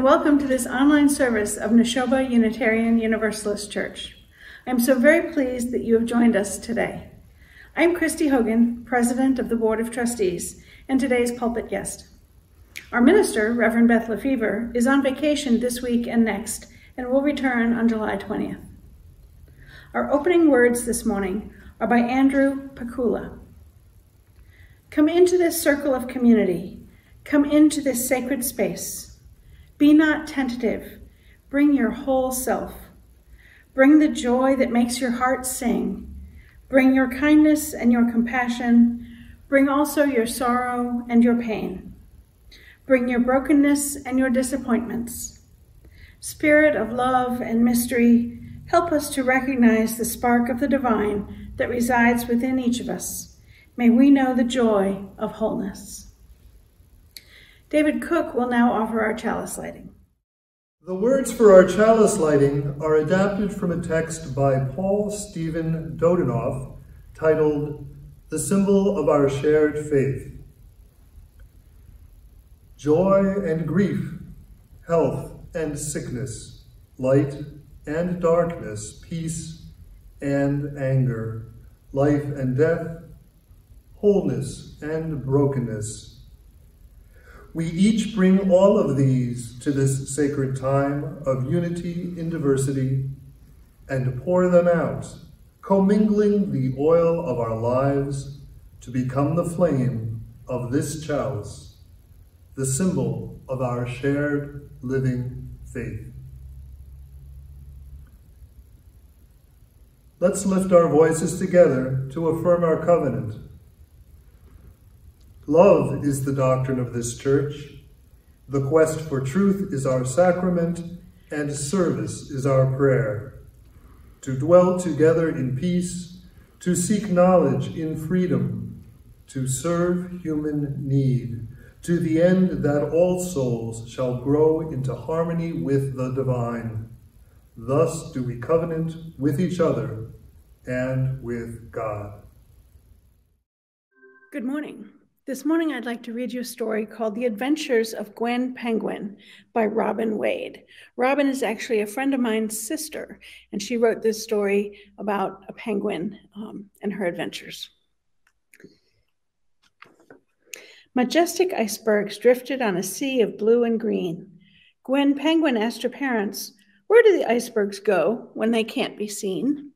welcome to this online service of Neshoba Unitarian Universalist Church. I am so very pleased that you have joined us today. I am Chrysti Hogan, President of the Board of Trustees, and today's pulpit guest. Our minister, Reverend Beth Lefevre, is on vacation this week and next, and will return on July 20th. Our opening words this morning are by Andrew Pakula. Come into this circle of community. Come into this sacred space. Be not tentative. Bring your whole self. Bring the joy that makes your heart sing. Bring your kindness and your compassion. Bring also your sorrow and your pain. Bring your brokenness and your disappointments. Spirit of love and mystery, help us to recognize the spark of the divine that resides within each of us. May we know the joy of wholeness. David Cooke will now offer our chalice lighting. The words for our chalice lighting are adapted from a text by Paul Stephen Dodinoff titled, "The Symbol of Our Shared Faith." Joy and grief, health and sickness, light and darkness, peace and anger, life and death, wholeness and brokenness. We each bring all of these to this sacred time of unity in diversity and pour them out, commingling the oil of our lives to become the flame of this chalice, the symbol of our shared living faith. Let's lift our voices together to affirm our covenant. Love is the doctrine of this church. The quest for truth is our sacrament, and service is our prayer. To dwell together in peace, to seek knowledge in freedom, to serve human need, to the end that all souls shall grow into harmony with the divine. Thus do we covenant with each other and with God. Good morning. This morning, I'd like to read you a story called The Adventures of Gwen Penguin by Robin Wade. Robin is actually a friend of mine's sister, and she wrote this story about a penguin and her adventures. Majestic icebergs drifted on a sea of blue and green. Gwen Penguin asked her parents, "Where do the icebergs go when they can't be seen?"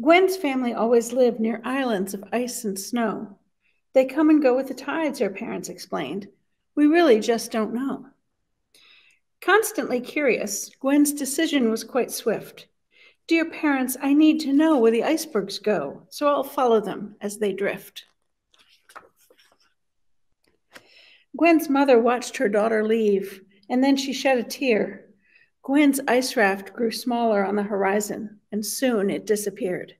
Gwen's family always lived near islands of ice and snow. They come and go with the tides, her parents explained. We really just don't know. Constantly curious, Gwen's decision was quite swift. Dear parents, I need to know where the icebergs go, so I'll follow them as they drift. Gwen's mother watched her daughter leave, and then she shed a tear. Gwen's ice raft grew smaller on the horizon, and soon it disappeared.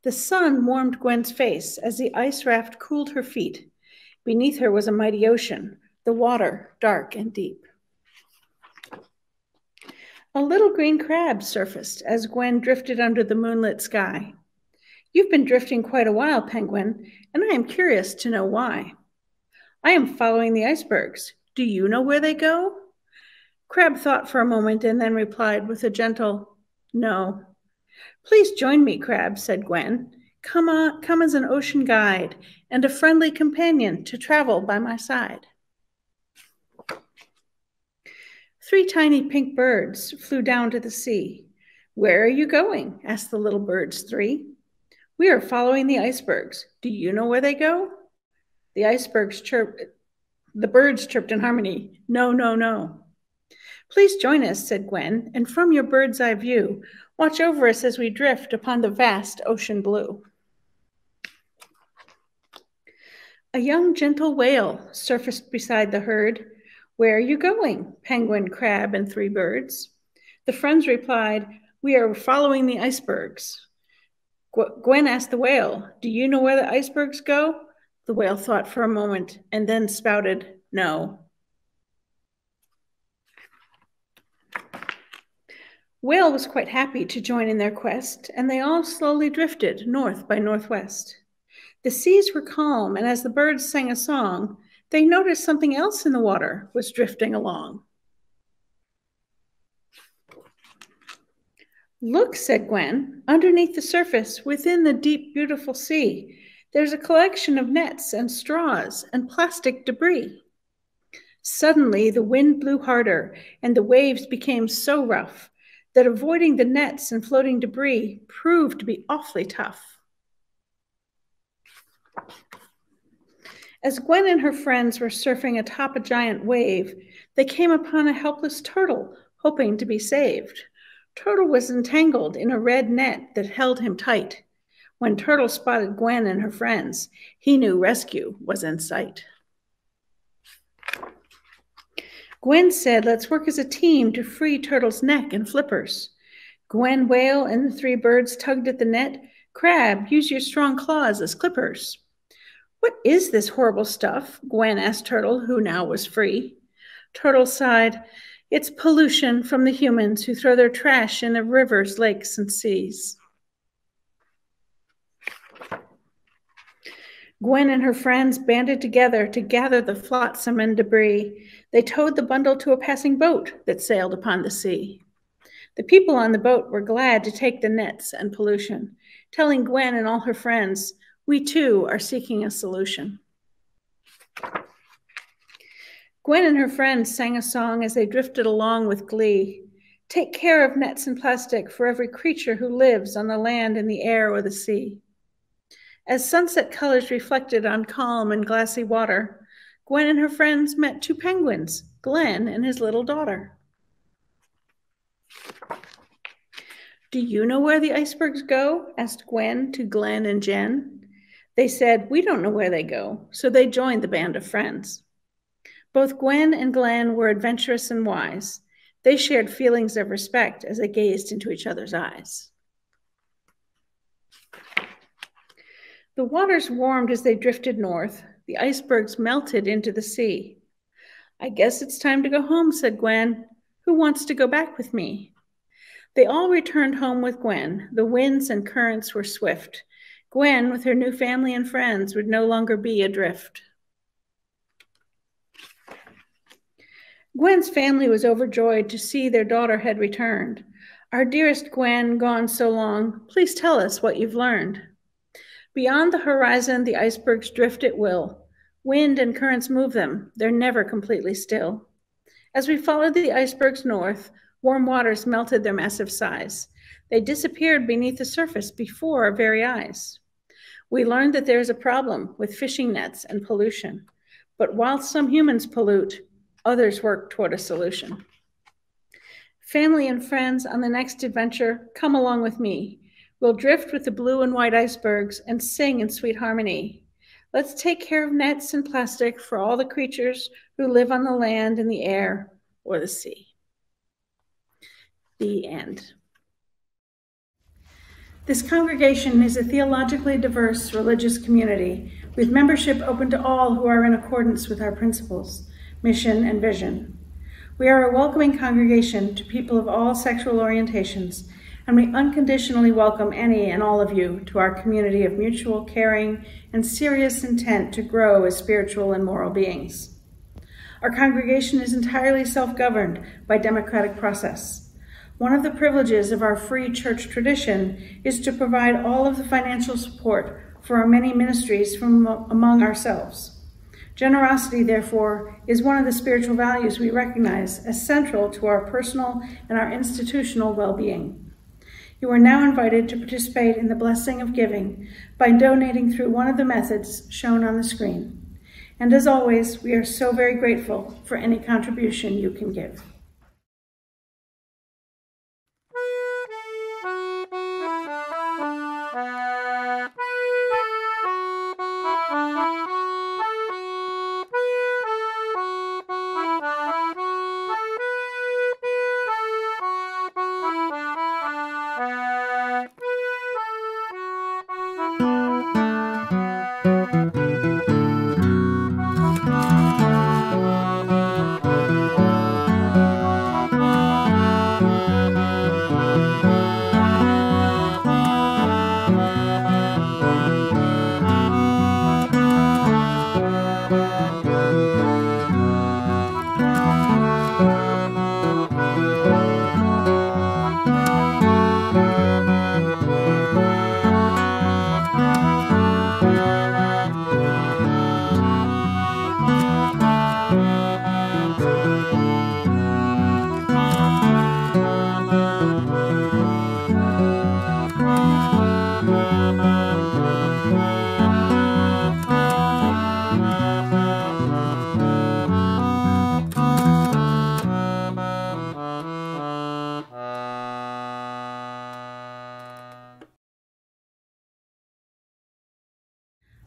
The sun warmed Gwen's face as the ice raft cooled her feet. Beneath her was a mighty ocean, the water dark and deep. A little green crab surfaced as Gwen drifted under the moonlit sky. You've been drifting quite a while, Penguin, and I am curious to know why. I am following the icebergs. Do you know where they go? Crab thought for a moment and then replied with a gentle, "No." "Please join me, Crab," said Gwen. Come as an ocean guide and a friendly companion to travel by my side." 3 tiny pink birds flew down to the sea. "Where are you going?" asked the little birds 3. "We are following the icebergs. Do you know where they go?" The birds chirped in harmony. "No, no, no." "Please join us," said Gwen, "and from your bird's eye view, watch over us as we drift upon the vast ocean blue." A young gentle whale surfaced beside the herd. "Where are you going?" Penguin, crab, and 3 birds. The friends replied, "We are following the icebergs." Gwen asked the whale, "Do you know where the icebergs go?" The whale thought for a moment and then spouted, "No." Whale was quite happy to join in their quest, and they all slowly drifted north by northwest. The seas were calm, and as the birds sang a song, They noticed something else in the water was drifting along. "Look," said Gwen, "underneath the surface, within the deep, beautiful sea, there's a collection of nets and straws and plastic debris." Suddenly, the wind blew harder, and the waves became so rough that avoiding the nets and floating debris proved to be awfully tough. As Gwen and her friends were surfing atop a giant wave, they came upon a helpless turtle, hoping to be saved. Turtle was entangled in a red net that held him tight. When Turtle spotted Gwen and her friends, he knew rescue was in sight. Gwen said, "Let's work as a team to free Turtle's neck and flippers." Gwen, Whale, and the three birds tugged at the net. "Crab, use your strong claws as clippers." "What is this horrible stuff?" Gwen asked Turtle, who now was free. Turtle sighed, "It's pollution from the humans who throw their trash in the rivers, lakes, and seas." Gwen and her friends banded together to gather the flotsam and debris. They towed the bundle to a passing boat that sailed upon the sea. The people on the boat were glad to take the nets and pollution, telling Gwen and all her friends, "We too are seeking a solution." Gwen and her friends sang a song as they drifted along with glee. "Take care of nets and plastic for every creature who lives on the land, in the air, or the sea." As sunset colors reflected on calm and glassy water, Gwen and her friends met two penguins, Glenn and his little daughter. "Do you know where the icebergs go?" asked Gwen to Glenn and Jen. They said, "We don't know where they go," so they joined the band of friends. Both Gwen and Glenn were adventurous and wise. They shared feelings of respect as they gazed into each other's eyes. The waters warmed as they drifted north. The icebergs melted into the sea. "I guess it's time to go home," said Gwen. "Who wants to go back with me?" They all returned home with Gwen. The winds and currents were swift. Gwen, with her new family and friends, would no longer be adrift. Gwen's family was overjoyed to see their daughter had returned. "Our dearest Gwen, gone so long, please tell us what you've learned." Beyond the horizon, the icebergs drift at will. Wind and currents move them. They're never completely still. As we followed the icebergs north, warm waters melted their massive size. They disappeared beneath the surface before our very eyes. We learned that there is a problem with fishing nets and pollution. But while some humans pollute, others work toward a solution. Family and friends, on the next adventure, come along with me. We'll drift with the blue and white icebergs and sing in sweet harmony. Let's take care of nets and plastic for all the creatures who live on the land, in the air, or the sea. The end. This congregation is a theologically diverse religious community with membership open to all who are in accordance with our principles, mission, and vision. We are a welcoming congregation to people of all sexual orientations, and we unconditionally welcome any and all of you to our community of mutual caring and serious intent to grow as spiritual and moral beings. Our congregation is entirely self-governed by democratic process. One of the privileges of our free church tradition is to provide all of the financial support for our many ministries from among ourselves. Generosity, therefore, is one of the spiritual values we recognize as central to our personal and our institutional well-being. You are now invited to participate in the blessing of giving by donating through one of the methods shown on the screen. And as always, we are so very grateful for any contribution you can give.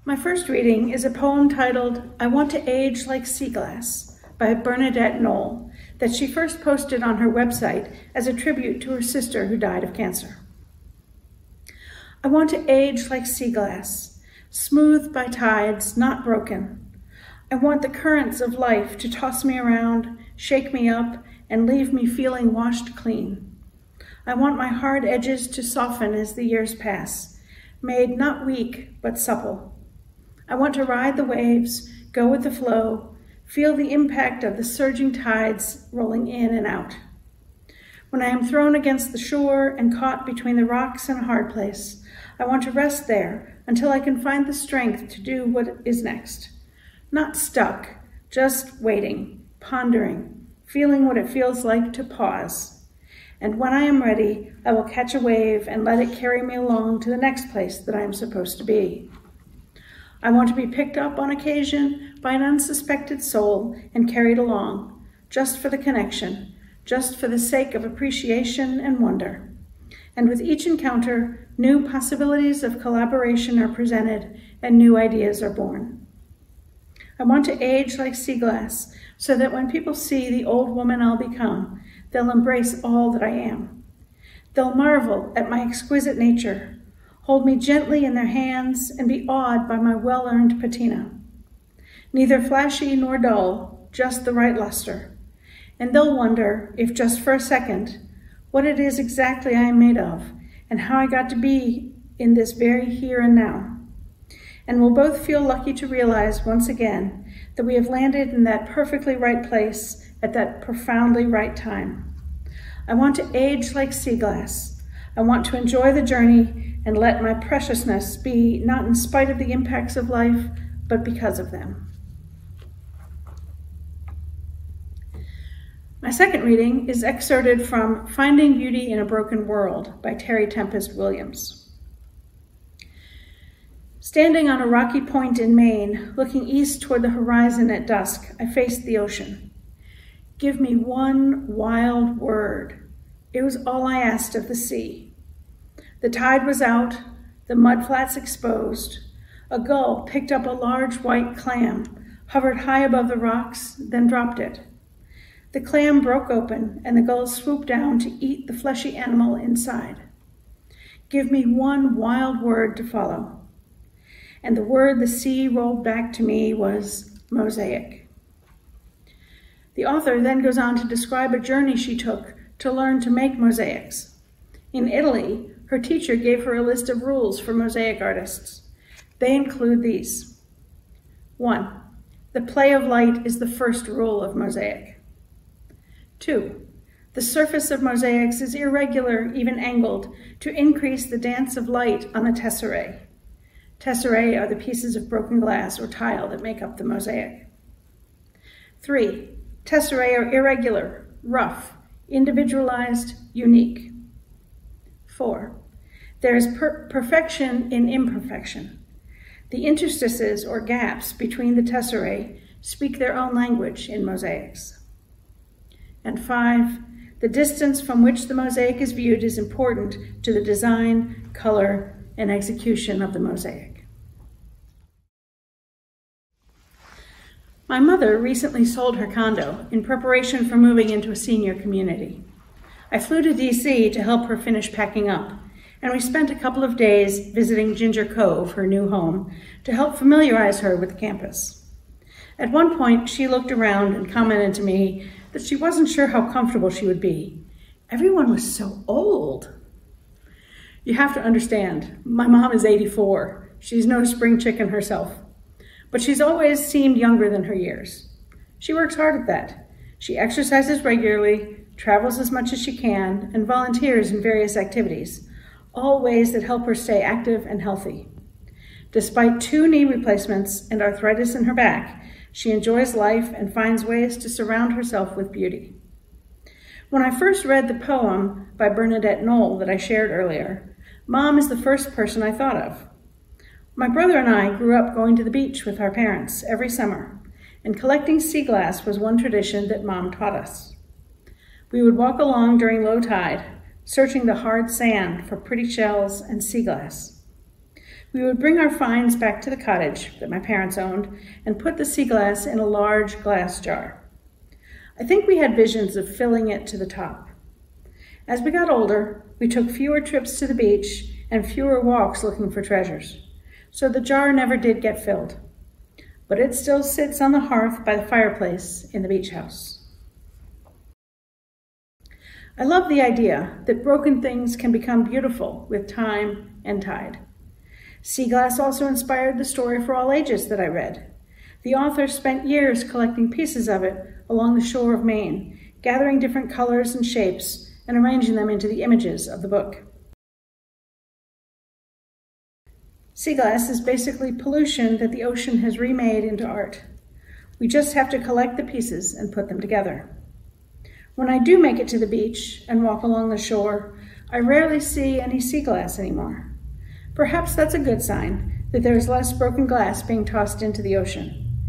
My first reading is a poem titled, I Want to Age Like Sea Glass by Bernadette Knoll that she first posted on her website as a tribute to her sister who died of cancer. I want to age like sea glass, smooth by tides, not broken. I want the currents of life to toss me around, shake me up, and leave me feeling washed clean. I want my hard edges to soften as the years pass, made not weak, but supple. I want to ride the waves, go with the flow, feel the impact of the surging tides rolling in and out. When I am thrown against the shore and caught between the rocks in a hard place, I want to rest there until I can find the strength to do what is next. Not stuck, just waiting, pondering, feeling what it feels like to pause. And when I am ready, I will catch a wave and let it carry me along to the next place that I am supposed to be. I want to be picked up on occasion by an unsuspected soul and carried along, just for the connection, just for the sake of appreciation and wonder. And with each encounter, new possibilities of collaboration are presented and new ideas are born. I want to age like sea glass so that when people see the old woman I'll become, they'll embrace all that I am. They'll marvel at my exquisite nature, hold me gently in their hands, and be awed by my well-earned patina. Neither flashy nor dull, just the right luster. And they'll wonder, if just for a second, what it is exactly I am made of, and how I got to be in this very here and now. And we'll both feel lucky to realize once again that we have landed in that perfectly right place at that profoundly right time. I want to age like sea glass. I want to enjoy the journey and let my preciousness be not in spite of the impacts of life, but because of them. My second reading is excerpted from Finding Beauty in a Broken World by Terry Tempest Williams. Standing on a rocky point in Maine, looking east toward the horizon at dusk, I faced the ocean. Give me one wild word. It was all I asked of the sea. The tide was out, the mudflats exposed. A gull picked up a large white clam, hovered high above the rocks, then dropped it. The clam broke open, and the gull swooped down to eat the fleshy animal inside. Give me one wild word to follow. And the word the sea rolled back to me was mosaic. The author then goes on to describe a journey she took to learn to make mosaics. In Italy, her teacher gave her a list of rules for mosaic artists. They include these. 1. The play of light is the first rule of mosaic. 2. The surface of mosaics is irregular, even angled, to increase the dance of light on the tesserae. Tesserae are the pieces of broken glass or tile that make up the mosaic. 3. Tesserae are irregular, rough, individualized, unique. 4. There is perfection in imperfection. The interstices or gaps between the tesserae speak their own language in mosaics. And 5. The distance from which the mosaic is viewed is important to the design, color, and execution of the mosaic. My mother recently sold her condo in preparation for moving into a senior community. I flew to DC to help her finish packing up, and we spent a couple of days visiting Ginger Cove, her new home, to help familiarize her with the campus. At one point, she looked around and commented to me that she wasn't sure how comfortable she would be. Everyone was so old. You have to understand, my mom is 84. She's no spring chicken herself, but she's always seemed younger than her years. She works hard at that. She exercises regularly, travels as much as she can, and volunteers in various activities, all ways that help her stay active and healthy. Despite 2 knee replacements and arthritis in her back, she enjoys life and finds ways to surround herself with beauty. When I first read the poem by Bernadette Knoll that I shared earlier, Mom is the first person I thought of. My brother and I grew up going to the beach with our parents every summer, and collecting sea glass was one tradition that Mom taught us. We would walk along during low tide, searching the hard sand for pretty shells and sea glass. we would bring our finds back to the cottage that my parents owned and put the sea glass in a large glass jar. I think we had visions of filling it to the top. As we got older, we took fewer trips to the beach and fewer walks looking for treasures, so the jar never did get filled. But it still sits on the hearth by the fireplace in the beach house. I love the idea that broken things can become beautiful with time and tide. Sea glass also inspired the story for all ages that I read. The author spent years collecting pieces of it along the shore of Maine, gathering different colors and shapes and arranging them into the images of the book. Sea glass is basically pollution that the ocean has remade into art. We just have to collect the pieces and put them together. When I do make it to the beach and walk along the shore, I rarely see any sea glass anymore. Perhaps that's a good sign that there is less broken glass being tossed into the ocean.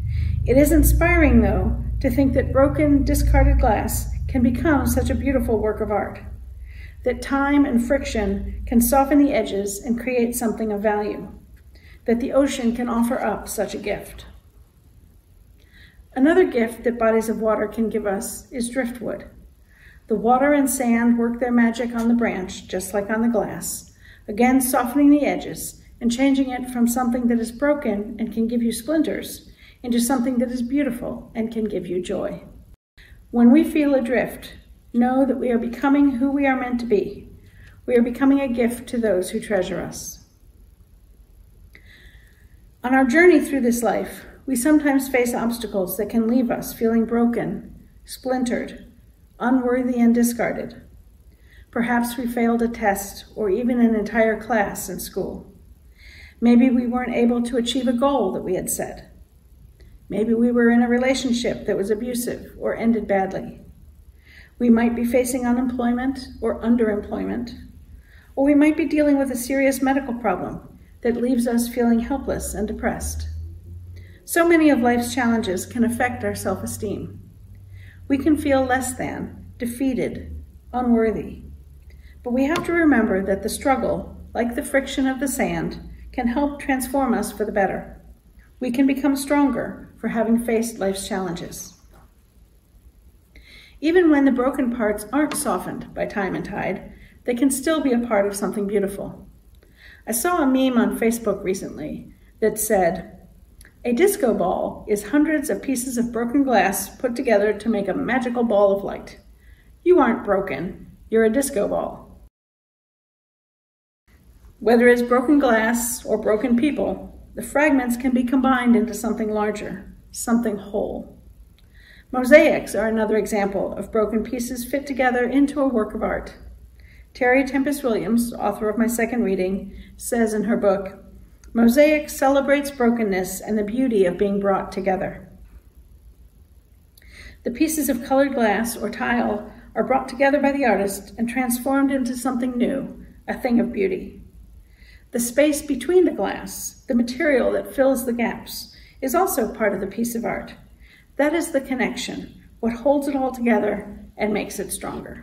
It is inspiring, though, to think that broken, discarded glass can become such a beautiful work of art, that time and friction can soften the edges and create something of value, that the ocean can offer up such a gift. Another gift that bodies of water can give us is driftwood. The water and sand work their magic on the branch, just like on the glass, again softening the edges and changing it from something that is broken and can give you splinters into something that is beautiful and can give you joy. When we feel adrift, know that we are becoming who we are meant to be. We are becoming a gift to those who treasure us. On our journey through this life, we sometimes face obstacles that can leave us feeling broken, splintered, unworthy, and discarded. Perhaps we failed a test or even an entire class in school. Maybe we weren't able to achieve a goal that we had set. Maybe we were in a relationship that was abusive or ended badly. We might be facing unemployment or underemployment, or we might be dealing with a serious medical problem that leaves us feeling helpless and depressed. So many of life's challenges can affect our self-esteem. We can feel less than, defeated, unworthy. But we have to remember that the struggle, like the friction of the sand, can help transform us for the better. We can become stronger for having faced life's challenges. Even when the broken parts aren't softened by time and tide, they can still be a part of something beautiful. I saw a meme on Facebook recently that said, "A disco ball is hundreds of pieces of broken glass put together to make a magical ball of light. You aren't broken, you're a disco ball." Whether it's broken glass or broken people, the fragments can be combined into something larger, something whole. Mosaics are another example of broken pieces fit together into a work of art. Terry Tempest Williams, author of my second reading, says in her book, "Mosaic celebrates brokenness and the beauty of being brought together." The pieces of colored glass or tile are brought together by the artist and transformed into something new, a thing of beauty. The space between the glass, the material that fills the gaps, is also part of the piece of art. That is the connection, what holds it all together and makes it stronger.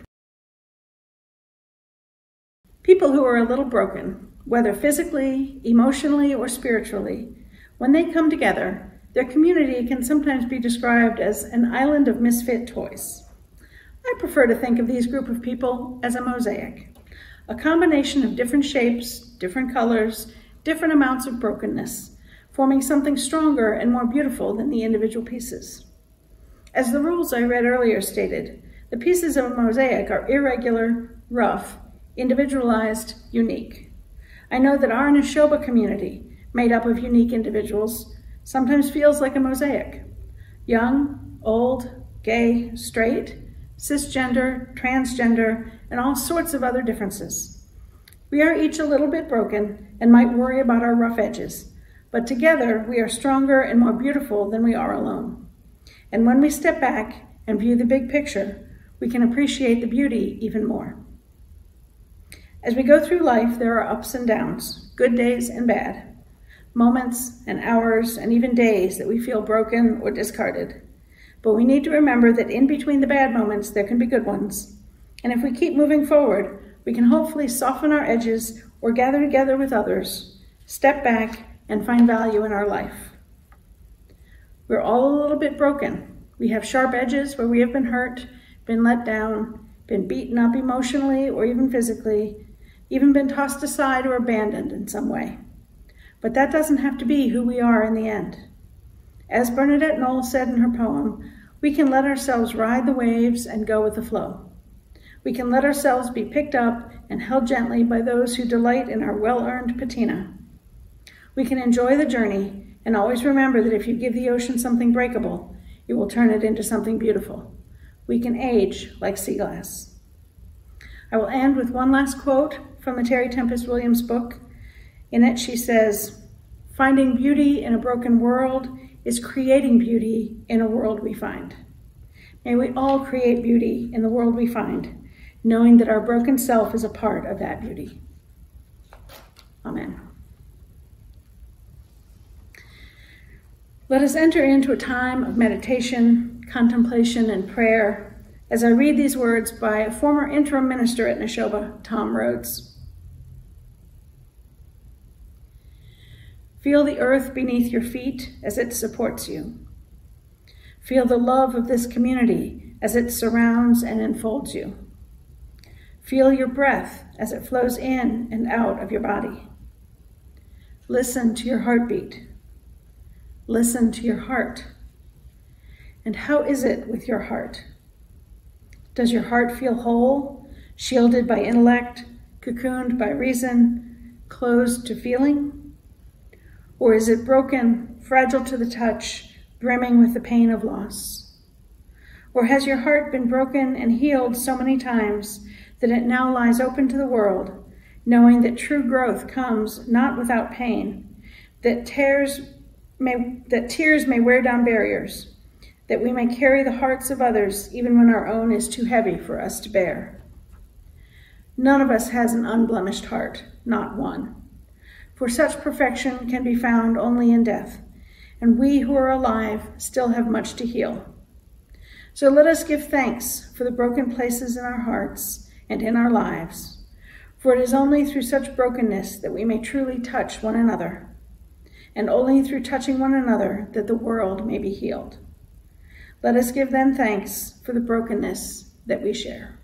People who are a little broken, whether physically, emotionally, or spiritually, when they come together, their community can sometimes be described as an island of misfit toys. I prefer to think of these group of people as a mosaic, a combination of different shapes, different colors, different amounts of brokenness, forming something stronger and more beautiful than the individual pieces. As the rules I read earlier stated, the pieces of a mosaic are irregular, rough, individualized, unique. I know that our Neshoba community, made up of unique individuals, sometimes feels like a mosaic. Young, old, gay, straight, cisgender, transgender, and all sorts of other differences. We are each a little bit broken and might worry about our rough edges, but together we are stronger and more beautiful than we are alone. And when we step back and view the big picture, we can appreciate the beauty even more. As we go through life, there are ups and downs, good days and bad, moments and hours and even days that we feel broken or discarded. But we need to remember that in between the bad moments, there can be good ones. And if we keep moving forward, we can hopefully soften our edges or gather together with others, step back, and find value in our life. We're all a little bit broken. We have sharp edges where we have been hurt, been let down, been beaten up emotionally or even physically, even been tossed aside or abandoned in some way. But that doesn't have to be who we are in the end. As Bernadette Knoll said in her poem, we can let ourselves ride the waves and go with the flow. We can let ourselves be picked up and held gently by those who delight in our well-earned patina. We can enjoy the journey and always remember that if you give the ocean something breakable, it will turn it into something beautiful. We can age like sea glass. I will end with one last quote from the Terry Tempest Williams book. In it she says, "Finding beauty in a broken world is creating beauty in a world we find." May we all create beauty in the world we find, knowing that our broken self is a part of that beauty. Amen. Let us enter into a time of meditation, contemplation, and prayer as I read these words by a former interim minister at Neshoba, Tom Rhodes. Feel the earth beneath your feet as it supports you. Feel the love of this community as it surrounds and enfolds you. Feel your breath as it flows in and out of your body. Listen to your heartbeat. Listen to your heart. And how is it with your heart? Does your heart feel whole, shielded by intellect, cocooned by reason, closed to feeling? Or is it broken, fragile to the touch, brimming with the pain of loss? Or has your heart been broken and healed so many times that it now lies open to the world, knowing that true growth comes not without pain, that tears may wear down barriers, that we may carry the hearts of others even when our own is too heavy for us to bear? None of us has an unblemished heart, not one. For such perfection can be found only in death, and we who are alive still have much to heal. So let us give thanks for the broken places in our hearts and in our lives, for it is only through such brokenness that we may truly touch one another, and only through touching one another that the world may be healed. Let us give then thanks for the brokenness that we share.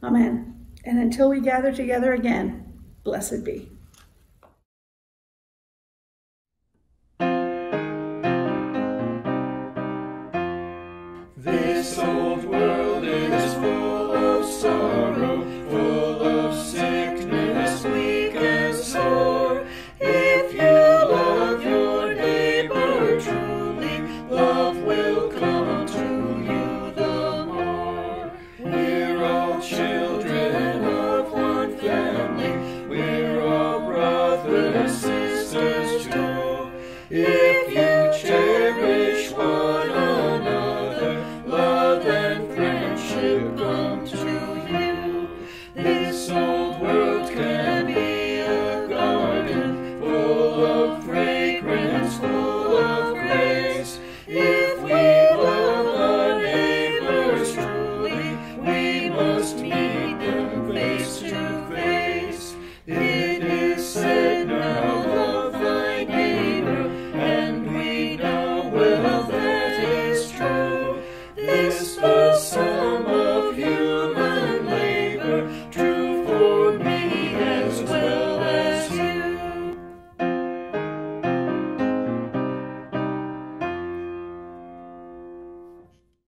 Amen. And until we gather together again, blessed be.